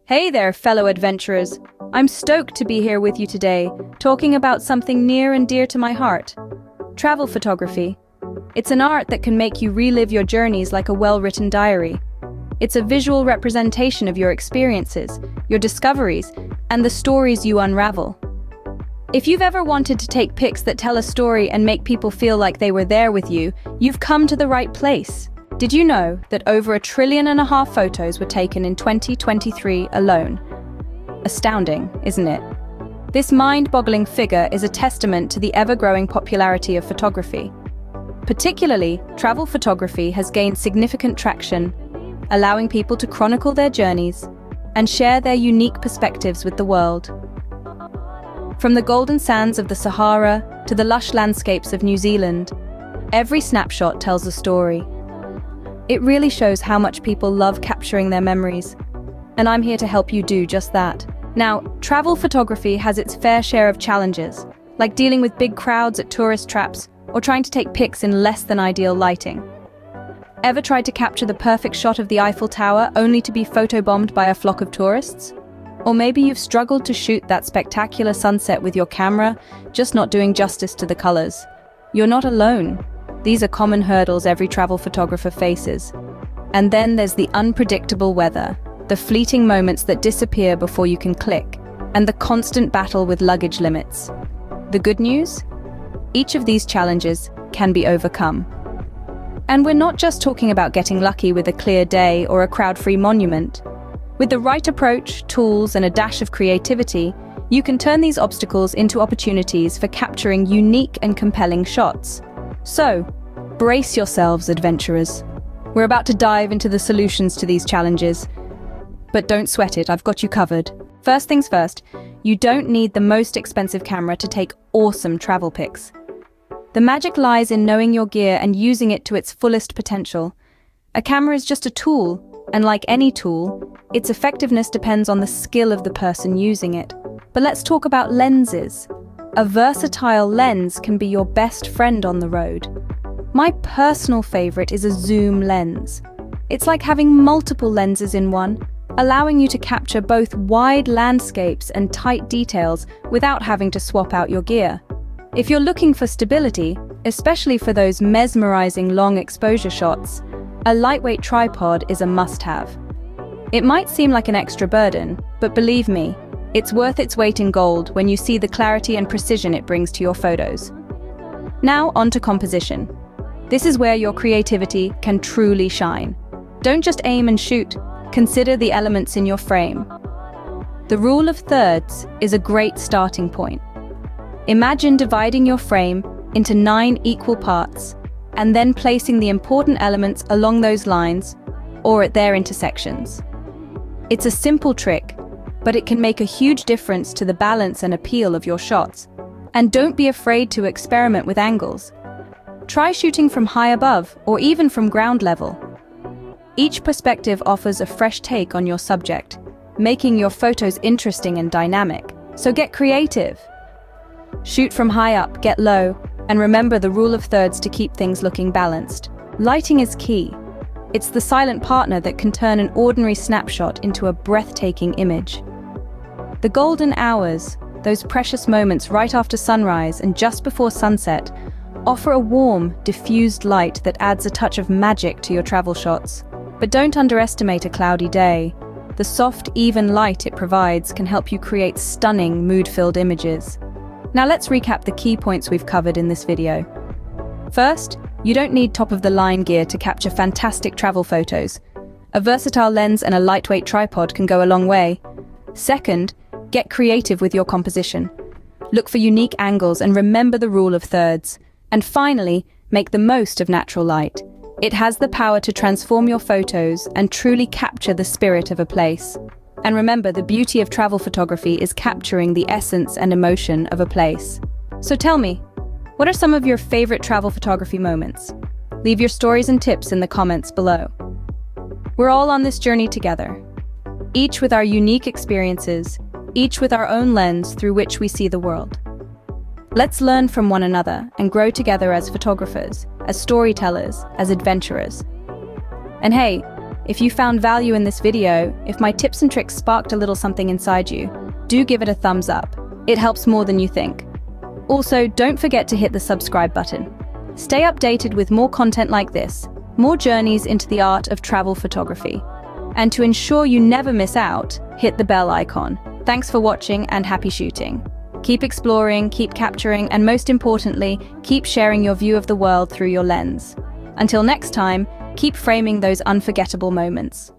Hey there, fellow adventurers. I'm stoked to be here with you today, talking about something near and dear to my heart: travel photography. It's an art that can make you relive your journeys like a well-written diary. It's a visual representation of your experiences, your discoveries, and the stories you unravel. If you've ever wanted to take pics that tell a story and make people feel like they were there with you, you've come to the right place. Did you know that over 1.5 trillion photos were taken in 2023 alone? Astounding, isn't it? This mind-boggling figure is a testament to the ever-growing popularity of photography. Particularly, travel photography has gained significant traction, allowing people to chronicle their journeys and share their unique perspectives with the world. From the golden sands of the Sahara to the lush landscapes of New Zealand, every snapshot tells a story. It really shows how much people love capturing their memories, and I'm here to help you do just that. Now, travel photography has its fair share of challenges, like dealing with big crowds at tourist traps or trying to take pics in less than ideal lighting. Ever tried to capture the perfect shot of the Eiffel Tower only to be photobombed by a flock of tourists? Or maybe you've struggled to shoot that spectacular sunset with your camera, just not doing justice to the colors. You're not alone. These are common hurdles every travel photographer faces. And then there's the unpredictable weather, the fleeting moments that disappear before you can click, and the constant battle with luggage limits. The good news? Each of these challenges can be overcome. And we're not just talking about getting lucky with a clear day or a crowd-free monument. With the right approach, tools, and a dash of creativity, you can turn these obstacles into opportunities for capturing unique and compelling shots. So, brace yourselves, adventurers. We're about to dive into the solutions to these challenges. But don't sweat it, I've got you covered. First things first, you don't need the most expensive camera to take awesome travel pics. The magic lies in knowing your gear and using it to its fullest potential. A camera is just a tool, and like any tool, its effectiveness depends on the skill of the person using it. But let's talk about lenses. A versatile lens can be your best friend on the road. My personal favorite is a zoom lens. It's like having multiple lenses in one, allowing you to capture both wide landscapes and tight details without having to swap out your gear. If you're looking for stability, especially for those mesmerizing long exposure shots, a lightweight tripod is a must-have. It might seem like an extra burden, but believe me, it's worth its weight in gold when you see the clarity and precision it brings to your photos. Now on to composition. This is where your creativity can truly shine. Don't just aim and shoot, consider the elements in your frame. The rule of thirds is a great starting point. Imagine dividing your frame into 9 equal parts, and then placing the important elements along those lines or at their intersections. It's a simple trick, but it can make a huge difference to the balance and appeal of your shots. And don't be afraid to experiment with angles. Try shooting from high above or even from ground level. Each perspective offers a fresh take on your subject, making your photos interesting and dynamic. So get creative. Shoot from high up, get low, and remember the rule of thirds to keep things looking balanced. Lighting is key. It's the silent partner that can turn an ordinary snapshot into a breathtaking image. The golden hours, those precious moments right after sunrise and just before sunset, offer a warm, diffused light that adds a touch of magic to your travel shots. But don't underestimate a cloudy day. The soft, even light it provides can help you create stunning, mood-filled images. Now let's recap the key points we've covered in this video. First, you don't need top-of-the-line gear to capture fantastic travel photos. A versatile lens and a lightweight tripod can go a long way. Second, get creative with your composition. Look for unique angles and remember the rule of thirds. And finally, make the most of natural light. It has the power to transform your photos and truly capture the spirit of a place. And remember, the beauty of travel photography is capturing the essence and emotion of a place. So tell me, what are some of your favorite travel photography moments? Leave your stories and tips in the comments below. We're all on this journey together, each with our unique experiences, each with our own lens through which we see the world. Let's learn from one another and grow together as photographers, as storytellers, as adventurers. And hey, If you found value in this video, if my tips and tricks sparked a little something inside you, do give it a thumbs up. It helps more than you think. Also, don't forget to hit the subscribe button. Stay updated with more content like this, more journeys into the art of travel photography. And to ensure you never miss out, hit the bell icon. Thanks for watching and happy shooting. Keep exploring, keep capturing, and most importantly, keep sharing your view of the world through your lens. Until next time, keep framing those unforgettable moments.